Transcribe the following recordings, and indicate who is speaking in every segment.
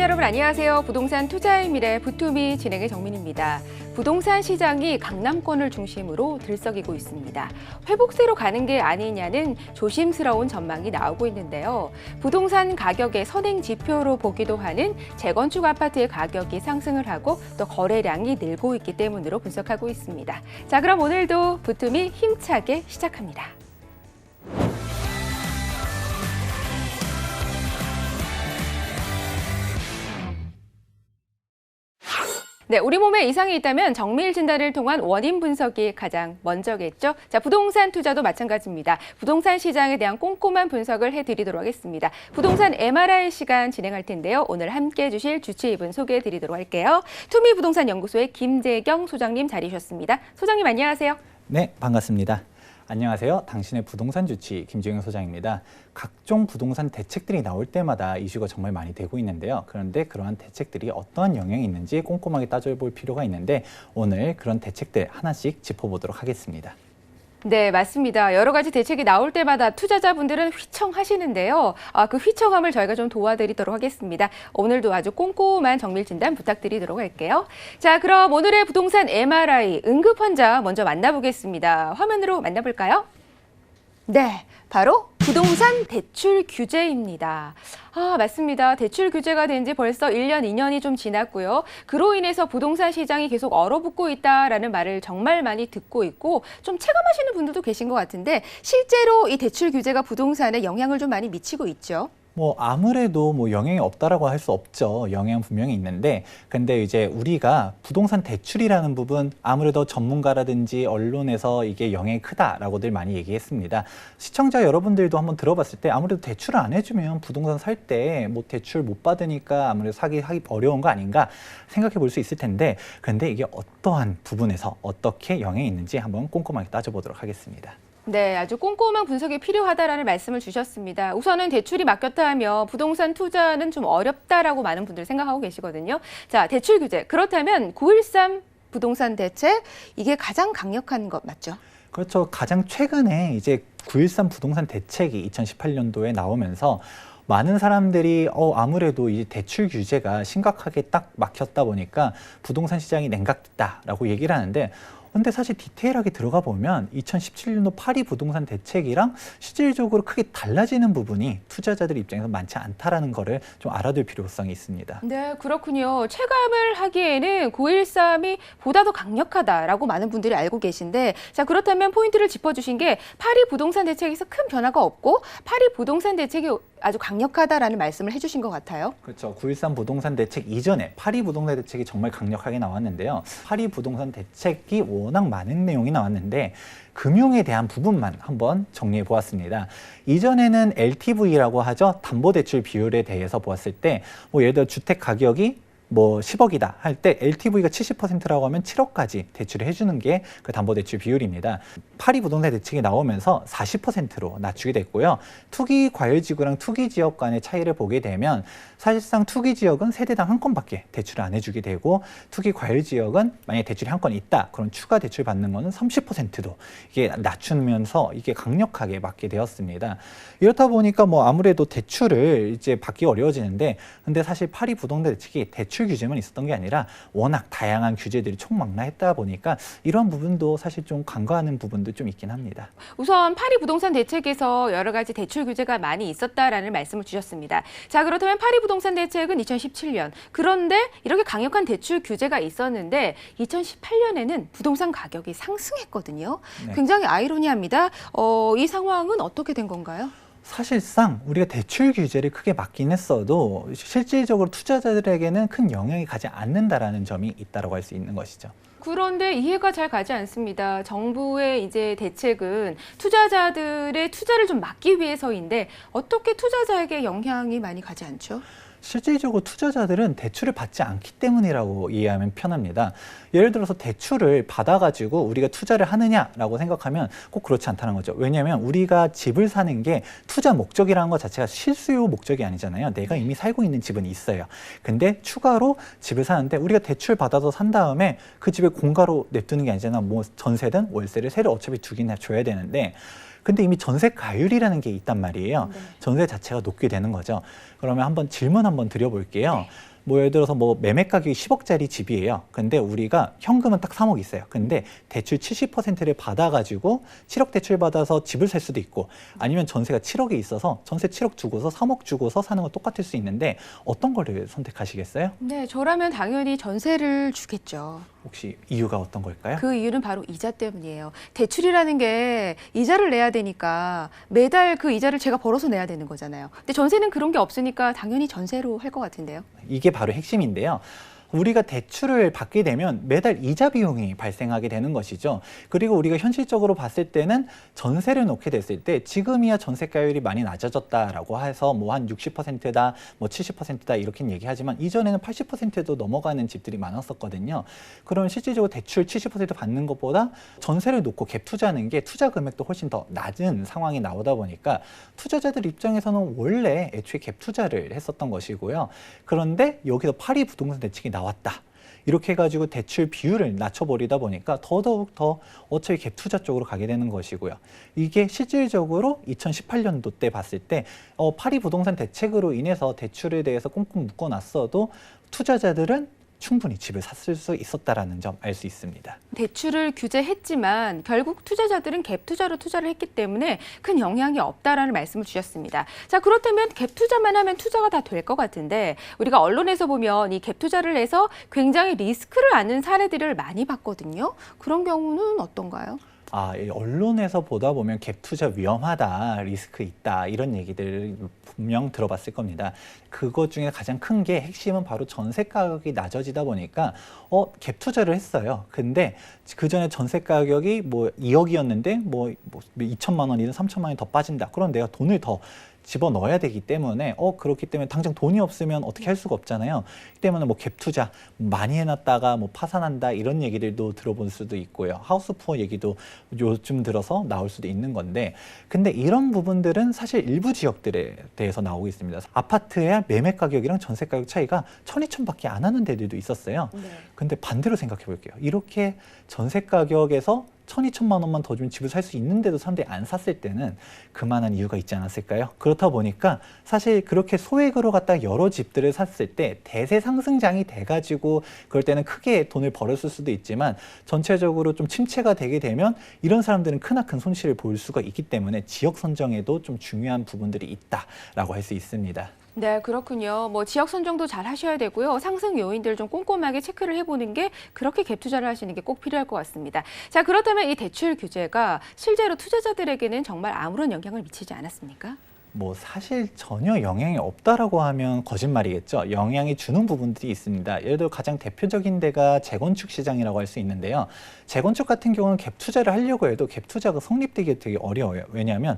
Speaker 1: 여러분 안녕하세요. 부동산 투자의 미래 부투미 진행의 정민입니다. 부동산 시장이 강남권을 중심으로 들썩이고 있습니다. 회복세로 가는 게 아니냐는 조심스러운 전망이 나오고 있는데요. 부동산 가격의 선행 지표로 보기도 하는 재건축 아파트의 가격이 상승을 하고 또 거래량이 늘고 있기 때문으로 분석하고 있습니다. 자, 그럼 오늘도 부투미 힘차게 시작합니다. 네, 우리 몸에 이상이 있다면 정밀 진단을 통한 원인 분석이 가장 먼저겠죠. 자, 부동산 투자도 마찬가지입니다. 부동산 시장에 대한 꼼꼼한 분석을 해드리도록 하겠습니다. 부동산 MRI 시간 진행할 텐데요. 오늘 함께해 주실 주치의분 소개해 드리도록 할게요. 투미부동산연구소의 김재경 소장님 자리해 주셨습니다. 소장님 안녕하세요.
Speaker 2: 네, 반갑습니다. 안녕하세요. 당신의 부동산 주치 김재경 소장입니다. 각종 부동산 대책들이 나올 때마다 이슈가 정말 많이 되고 있는데요. 그런데 그러한 대책들이 어떠한 영향이 있는지 꼼꼼하게 따져볼 필요가 있는데 오늘 그런 대책들 하나씩 짚어보도록 하겠습니다.
Speaker 1: 네, 맞습니다. 여러 가지 대책이 나올 때마다 투자자분들은 휘청하시는데요. 그 휘청함을 저희가 좀 도와드리도록 하겠습니다. 오늘도 아주 꼼꼼한 정밀 진단 부탁드리도록 할게요. 자, 그럼 오늘의 부동산 MRI 응급 환자 먼저 만나보겠습니다. 화면으로 만나볼까요? 네, 바로 부동산 대출 규제입니다. 맞습니다. 대출 규제가 된 지 벌써 1년, 2년이 좀 지났고요. 그로 인해서 부동산 시장이 계속 얼어붙고 있다라는 말을 정말 많이 듣고 있고 좀 체감하시는 분들도 계신 것 같은데 실제로 이 대출 규제가 부동산에 영향을 좀 많이 미치고 있죠.
Speaker 2: 아무래도 영향이 없다라고 할 수 없죠. 영향은 분명히 있는데, 근데 이제 우리가 부동산 대출이라는 부분 아무래도 전문가라든지 언론에서 이게 영향이 크다라고들 많이 얘기했습니다. 시청자 여러분들도 한번 들어봤을 때 아무래도 대출을 안 해주면 부동산 살 때 대출 못 받으니까 아무래도 하기 어려운 거 아닌가 생각해 볼 수 있을 텐데, 근데 이게 어떠한 부분에서 어떻게 영향이 있는지 한번 꼼꼼하게 따져보도록 하겠습니다.
Speaker 1: 네, 아주 꼼꼼한 분석이 필요하다라는 말씀을 주셨습니다. 우선은 대출이 막혔다 하면 부동산 투자는 좀 어렵다라고 많은 분들이 생각하고 계시거든요. 자, 대출 규제. 그렇다면 9.13 부동산 대책, 이게 가장 강력한 것 맞죠?
Speaker 2: 그렇죠. 가장 최근에 이제 9.13 부동산 대책이 2018년도에 나오면서 많은 사람들이 아무래도 이 대출 규제가 심각하게 딱 막혔다 보니까 부동산 시장이 냉각됐다라고 얘기를 하는데, 근데 사실 디테일하게 들어가 보면 2017년도 파리 부동산 대책이랑 실질적으로 크게 달라지는 부분이 투자자들 입장에서 많지 않다라는 거를 좀 알아둘 필요성이 있습니다.
Speaker 1: 네, 그렇군요. 체감을 하기에는 9.13이 보다 더 강력하다라고 많은 분들이 알고 계신데, 자, 그렇다면 포인트를 짚어주신 게 파리 부동산 대책에서 큰 변화가 없고 파리 부동산 대책이 아주 강력하다라는 말씀을 해주신 것 같아요.
Speaker 2: 그렇죠. 9.13 부동산 대책 이전에 파리 부동산 대책이 정말 강력하게 나왔는데요. 파리 부동산 대책이 워낙 많은 내용이 나왔는데 금융에 대한 부분만 한번 정리해 보았습니다. 이전에는 LTV라고 하죠. 담보대출 비율에 대해서 보았을 때 예를 들어 주택 가격이 10억이다 할 때 LTV가 70%라고 하면 7억까지 대출을 해주는 게 그 담보대출 비율입니다. 파리 부동산 대책이 나오면서 40%로 낮추게 됐고요. 투기 과열지구랑 투기 지역 간의 차이를 보게 되면 사실상 투기 지역은 세대당 한 건밖에 대출을 안 해주게 되고, 투기 과열 지역은 만약에 대출이 한 건 있다, 그럼 추가 대출 받는 거는 30%도 이게 낮추면서 이게 강력하게 막게 되었습니다. 이렇다 보니까 아무래도 대출을 이제 받기 어려워지는데, 근데 사실 파리 부동산 대책이 대출 규제만 있었던 게 아니라 워낙 다양한 규제들이 총망라했다 보니까 이런 부분도 사실 좀 간과하는 부분도 좀 있긴 합니다.
Speaker 1: 우선 파리 부동산 대책에서 여러 가지 대출 규제가 많이 있었다라는 말씀을 주셨습니다. 자, 그렇다면 파리 부동산 대책은 2017년. 그런데 이렇게 강력한 대출 규제가 있었는데 2018년에는 부동산 가격이 상승했거든요.
Speaker 2: 네.
Speaker 1: 굉장히 아이러니합니다. 이 상황은 어떻게 된 건가요?
Speaker 2: 사실상 우리가 대출 규제를 크게 막긴 했어도 실질적으로 투자자들에게는 큰 영향이 가지 않는다라는 점이 있다고 할 수 있는 것이죠.
Speaker 1: 그런데 이해가 잘 가지 않습니다. 정부의 이제 대책은 투자자들의 투자를 좀 막기 위해서인데 어떻게 투자자에게 영향이 많이 가지 않죠?
Speaker 2: 실질적으로 투자자들은 대출을 받지 않기 때문이라고 이해하면 편합니다. 예를 들어서 대출을 받아가지고 우리가 투자를 하느냐라고 생각하면 꼭 그렇지 않다는 거죠. 왜냐하면 우리가 집을 사는 게 투자 목적이라는 것 자체가 실수요 목적이 아니잖아요. 내가 이미 살고 있는 집은 있어요. 근데 추가로 집을 사는데 우리가 대출 받아서 산 다음에 그 집을 공가로 냅두는 게 아니잖아. 전세든 월세를 세를 어차피 두긴 줘야 되는데, 근데 이미 전세 가율이라는 게 있단 말이에요.
Speaker 1: 네.
Speaker 2: 전세 자체가 높게 되는 거죠. 그러면 한번 질문 한번 드려볼게요.
Speaker 1: 네.
Speaker 2: 뭐 예를 들어서 뭐 매매 가격이 10억짜리 집이에요. 근데 우리가 현금은 딱 3억 있어요. 근데 대출 70%를 받아가지고 7억 대출 받아서 집을 살 수도 있고 아니면 전세가 7억이 있어서 전세 7억 주고서 3억 주고서 사는 건 똑같을 수 있는데 어떤 거를 선택하시겠어요?
Speaker 1: 네, 저라면 당연히 전세를 주겠죠.
Speaker 2: 혹시 이유가 어떤 걸까요?
Speaker 1: 그 이유는 바로 이자 때문이에요. 대출이라는 게 이자를 내야 되니까 매달 그 이자를 제가 벌어서 내야 되는 거잖아요. 근데 전세는 그런 게 없으니까 당연히 전세로 할 것 같은데요.
Speaker 2: 이게 바로 핵심인데요. 우리가 대출을 받게 되면 매달 이자 비용이 발생하게 되는 것이죠. 그리고 우리가 현실적으로 봤을 때는 전세를 놓게 됐을 때 지금이야 전세가율이 많이 낮아졌다라고 해서 뭐 한 60%다, 뭐 70%다 이렇게 얘기하지만 이전에는 80%도 넘어가는 집들이 많았었거든요. 그럼 실질적으로 대출 70% 받는 것보다 전세를 놓고 갭 투자하는 게 투자 금액도 훨씬 더 낮은 상황이 나오다 보니까 투자자들 입장에서는 원래 애초에 갭 투자를 했었던 것이고요. 그런데 여기서 파리 부동산 대책이 나왔다. 이렇게 해가지고 대출 비율을 낮춰버리다 보니까 더더욱 더 어차피 갭 투자 쪽으로 가게 되는 것이고요. 이게 실질적으로 2018년도 때 봤을 때 파리 부동산 대책으로 인해서 대출에 대해서 꽁꽁 묶어놨어도 투자자들은 충분히 집을 샀을 수 있었다라는 점 알 수 있습니다.
Speaker 1: 대출을 규제했지만 결국 투자자들은 갭 투자로 투자를 했기 때문에 큰 영향이 없다라는 말씀을 주셨습니다. 자, 그렇다면 갭 투자만 하면 투자가 다 될 것 같은데 우리가 언론에서 보면 이 갭 투자를 해서 굉장히 리스크를 안는 사례들을 많이 봤거든요. 그런 경우는 어떤가요?
Speaker 2: 이 언론에서 보다 보면 갭 투자 위험하다, 리스크 있다 이런 얘기들을 분명 들어봤을 겁니다. 그것 중에 가장 큰 게 핵심은 바로 전세 가격이 낮아지다 보니까 갭 투자를 했어요. 근데 그 전에 전세 가격이 뭐 2억이었는데 뭐 2천만 원이든 3천만 원이 더 빠진다. 그럼 내가 돈을 더 집어넣어야 되기 때문에 그렇기 때문에 당장 돈이 없으면 어떻게 할 수가 없잖아요. 그 때문에 뭐 갭 투자 많이 해놨다가 뭐 파산한다 이런 얘기들도 들어볼 수도 있고요. 하우스 푸어 얘기도 요즘 들어서 나올 수도 있는 건데 근데 이런 부분들은 사실 일부 지역들에 대해서 나오고 있습니다. 아파트의 매매 가격이랑 전세 가격 차이가 1,000, 2,000밖에 안 하는 데들도 있었어요.
Speaker 1: 네.
Speaker 2: 근데 반대로 생각해 볼게요. 이렇게 전세 가격에서 1,2천만 원만 더 주면 집을 살 수 있는데도 사람들이 안 샀을 때는 그만한 이유가 있지 않았을까요? 그렇다 보니까 사실 그렇게 소액으로 갖다 여러 집들을 샀을 때 대세 상승장이 돼가지고 그럴 때는 크게 돈을 벌었을 수도 있지만 전체적으로 좀 침체가 되게 되면 이런 사람들은 크나큰 손실을 볼 수가 있기 때문에 지역 선정에도 좀 중요한 부분들이 있다라고 할 수 있습니다.
Speaker 1: 네, 그렇군요. 뭐 지역 선정도 잘 하셔야 되고요. 상승 요인들 좀 꼼꼼하게 체크를 해보는 게 그렇게 갭 투자를 하시는 게 꼭 필요할 것 같습니다. 자, 그렇다면 이 대출 규제가 실제로 투자자들에게는 정말 아무런 영향을 미치지 않았습니까?
Speaker 2: 뭐 사실 전혀 영향이 없다라고 하면 거짓말이겠죠. 영향이 주는 부분들이 있습니다. 예를 들어 가장 대표적인 데가 재건축 시장이라고 할 수 있는데요. 재건축 같은 경우는 갭 투자를 하려고 해도 갭 투자가 성립되기 되게 어려워요. 왜냐하면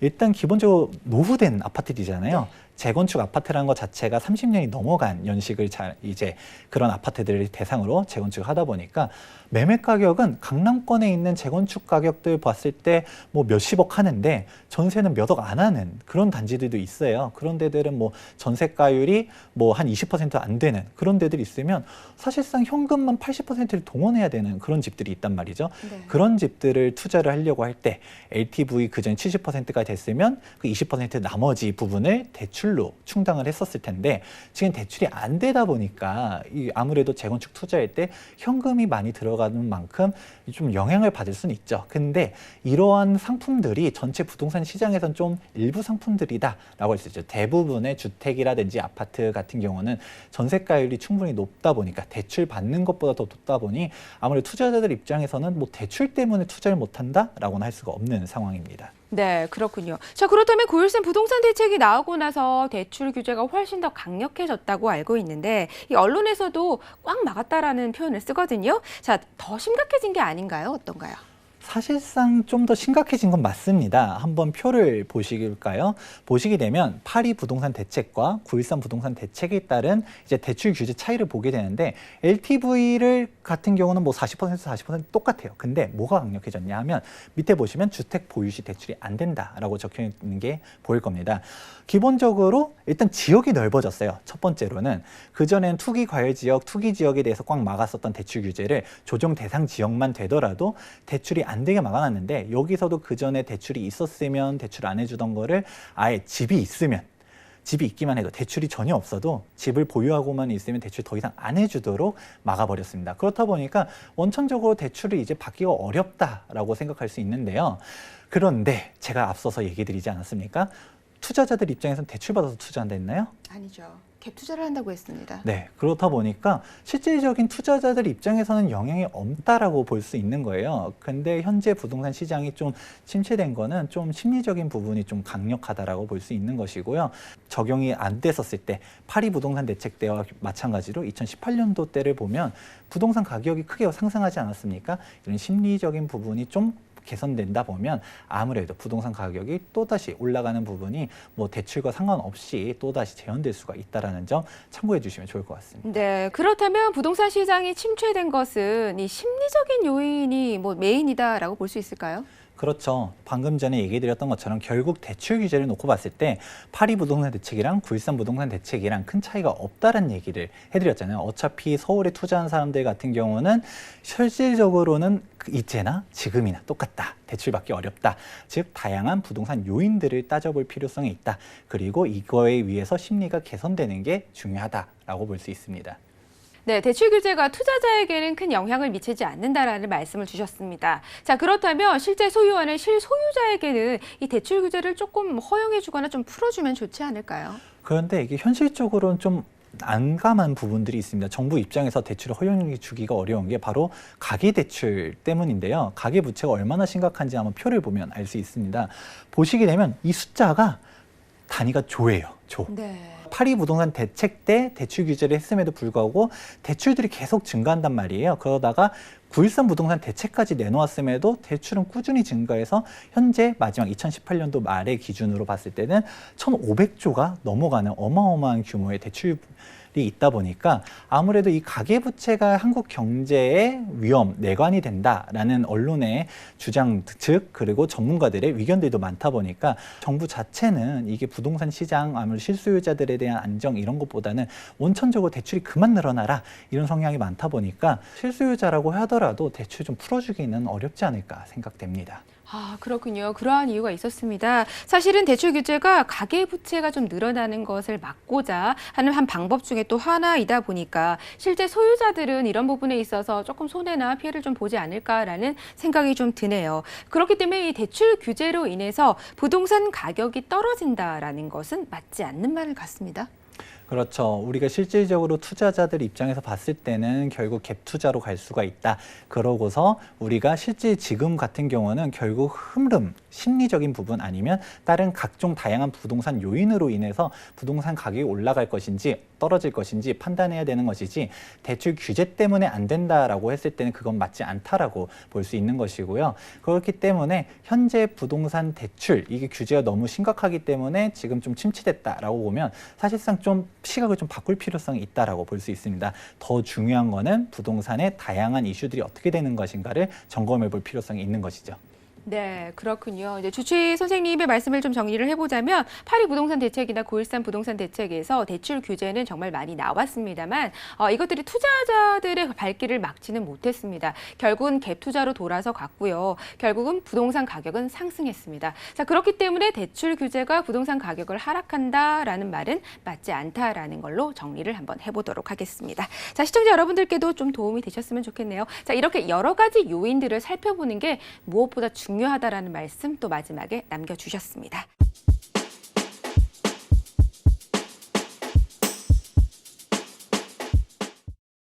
Speaker 2: 일단 기본적으로 노후된 아파트들이잖아요. 네. 재건축 아파트라는 것 자체가 30년이 넘어간 연식을 이제 그런 아파트들을 대상으로 재건축을 하다 보니까 매매 가격은 강남권에 있는 재건축 가격들 봤을 때 뭐 몇십억 하는데 전세는 몇 억 안 하는 그런 단지들도 있어요. 그런 데들은 뭐 전세가율이 뭐 한 20% 안 되는 그런 데들이 있으면 사실상 현금만 80%를 동원해야 되는 그런 집들이 있단 말이죠. 네. 그런 집들을 투자를 하려고 할 때 LTV 그전 70%가 됐으면 그 20% 나머지 부분을 대출로 충당을 했었을 텐데 지금 대출이 안 되다 보니까 아무래도 재건축 투자할 때 현금이 많이 들어가는 만큼 좀 영향을 받을 수는 있죠. 근데 이러한 상품들이 전체 부동산 시장에선 좀 일부 상품들이다라고 할 수 있죠. 대부분의 주택이라든지 아파트 같은 경우는 전세가율이 충분히 높다 보니까 대출 받는 것보다 더 높다 보니 아무래도 투자자들 입장에서는 뭐 대출 때문에 투자를 못한다라고는 할 수가 없는 상황입니다.
Speaker 1: 네, 그렇군요. 자, 그렇다면 고율세 부동산 대책이 나오고 나서 대출 규제가 훨씬 더 강력해졌다고 알고 있는데 이 언론에서도 꽉 막았다라는 표현을 쓰거든요. 자, 더 심각해진 게 아닌가요? 어떤가요?
Speaker 2: 사실상 좀 더 심각해진 건 맞습니다. 한번 표를 보실까요? 보시게 되면 파리 부동산 대책과 9.13 부동산 대책에 따른 이제 대출 규제 차이를 보게 되는데 LTV를 같은 경우는 뭐 40% 똑같아요. 근데 뭐가 강력해졌냐 하면 밑에 보시면 주택 보유 시 대출이 안 된다라고 적혀 있는 게 보일 겁니다. 기본적으로 일단 지역이 넓어졌어요. 첫 번째로는 그전엔 투기 과열 지역, 투기 지역에 대해서 꽉 막았었던 대출 규제를 조정 대상 지역만 되더라도 대출이 안 되게 막아놨는데 여기서도 그전에 대출이 있었으면 대출 안 해주던 거를 아예 집이 있으면 집이 있기만 해도 대출이 전혀 없어도 집을 보유하고만 있으면 대출 더 이상 안 해주도록 막아버렸습니다. 그렇다 보니까 원천적으로 대출을 이제 받기가 어렵다라고 생각할 수 있는데요. 그런데 제가 앞서서 얘기 드리지 않았습니까? 투자자들 입장에서는 대출 받아서 투자한다 했나요?
Speaker 1: 아니죠. 갭 투자를 한다고 했습니다.
Speaker 2: 네, 그렇다 보니까 실질적인 투자자들 입장에서는 영향이 없다라고 볼 수 있는 거예요. 근데 현재 부동산 시장이 좀 침체된 거는 좀 심리적인 부분이 좀 강력하다라고 볼 수 있는 것이고요. 적용이 안 됐었을 때 파리 부동산 대책 때와 마찬가지로 2018년도 때를 보면 부동산 가격이 크게 상승하지 않았습니까? 이런 심리적인 부분이 좀 개선된다 보면 아무래도 부동산 가격이 또다시 올라가는 부분이 뭐 대출과 상관없이 또다시 재현될 수가 있다는 점 참고해 주시면 좋을 것 같습니다.
Speaker 1: 네, 그렇다면 부동산 시장이 침체된 것은 이 심리적인 요인이 뭐 메인이다라고 볼 수 있을까요?
Speaker 2: 그렇죠. 방금 전에 얘기 드렸던 것처럼 결국 대출 규제를 놓고 봤을 때 파리 부동산 대책이랑 9.13 부동산 대책이랑 큰 차이가 없다는 얘기를 해드렸잖아요. 어차피 서울에 투자한 사람들 같은 경우는 실질적으로는 이제나 지금이나 똑같다. 대출받기 어렵다. 즉 다양한 부동산 요인들을 따져볼 필요성이 있다. 그리고 이거에 의해서 심리가 개선되는 게 중요하다라고 볼 수 있습니다.
Speaker 1: 네, 대출 규제가 투자자에게는 큰 영향을 미치지 않는다라는 말씀을 주셨습니다. 자, 그렇다면 실제 소유하는 실소유자에게는 이 대출 규제를 조금 허용해주거나 좀 풀어주면 좋지 않을까요?
Speaker 2: 그런데 이게 현실적으로는 좀 난감한 부분들이 있습니다. 정부 입장에서 대출을 허용해 주기가 어려운 게 바로 가계대출 때문인데요. 가계부채가 얼마나 심각한지 한번 표를 보면 알 수 있습니다. 보시게 되면 이 숫자가 단위가 조예요. 조.
Speaker 1: 네.
Speaker 2: 파리 부동산 대책 때 대출 규제를 했음에도 불구하고 대출들이 계속 증가한단 말이에요. 그러다가 9.13 부동산 대책까지 내놓았음에도 대출은 꾸준히 증가해서 현재 마지막 2018년도 말의 기준으로 봤을 때는 1,500조가 넘어가는 어마어마한 규모의 대출이 있다 보니까 아무래도 이 가계부채가 한국 경제의 위험, 내관이 된다라는 언론의 주장 즉 그리고 전문가들의 의견들도 많다 보니까 정부 자체는 이게 부동산 시장 아무래도 실소유자들에 대한 안정 이런 것보다는 원천적으로 대출이 그만 늘어나라 이런 성향이 많다 보니까 실소유자라고 하더라도 대출 좀 풀어주기는 어렵지 않을까 생각됩니다.
Speaker 1: 아, 그렇군요. 그러한 이유가 있었습니다. 사실은 대출 규제가 가계부채가 좀 늘어나는 것을 막고자 하는 한 방법 중에 또 하나이다 보니까 실제 소유자들은 이런 부분에 있어서 조금 손해나 피해를 좀 보지 않을까라는 생각이 좀 드네요. 그렇기 때문에 이 대출 규제로 인해서 부동산 가격이 떨어진다라는 것은 맞지 않는 말 같습니다.
Speaker 2: 그렇죠. 우리가 실질적으로 투자자들 입장에서 봤을 때는 결국 갭 투자로 갈 수가 있다. 그러고서 우리가 실제 지금 같은 경우는 결국 흐름, 심리적인 부분 아니면 다른 각종 다양한 부동산 요인으로 인해서 부동산 가격이 올라갈 것인지 떨어질 것인지 판단해야 되는 것이지 대출 규제 때문에 안 된다라고 했을 때는 그건 맞지 않다라고 볼 수 있는 것이고요. 그렇기 때문에 현재 부동산 대출 이게 규제가 너무 심각하기 때문에 지금 좀 침체됐다라고 보면 사실상 좀 시각을 좀 바꿀 필요성이 있다라고 볼 수 있습니다. 더 중요한 거는 부동산의 다양한 이슈들이 어떻게 되는 것인가를 점검해 볼 필요성이 있는 것이죠.
Speaker 1: 네, 그렇군요. 이제 주치 선생님의 말씀을 좀 정리를 해보자면 파리 부동산 대책이나 9.13 부동산 대책에서 대출 규제는 정말 많이 나왔습니다만 이것들이 투자자들의 발길을 막지는 못했습니다. 결국은 갭 투자로 돌아서 갔고요. 결국은 부동산 가격은 상승했습니다. 자, 그렇기 때문에 대출 규제가 부동산 가격을 하락한다라는 말은 맞지 않다라는 걸로 정리를 한번 해보도록 하겠습니다. 자, 시청자 여러분들께도 좀 도움이 되셨으면 좋겠네요. 자, 이렇게 여러 가지 요인들을 살펴보는 게 무엇보다 중요하다라는 말씀 또 마지막에 남겨주셨습니다.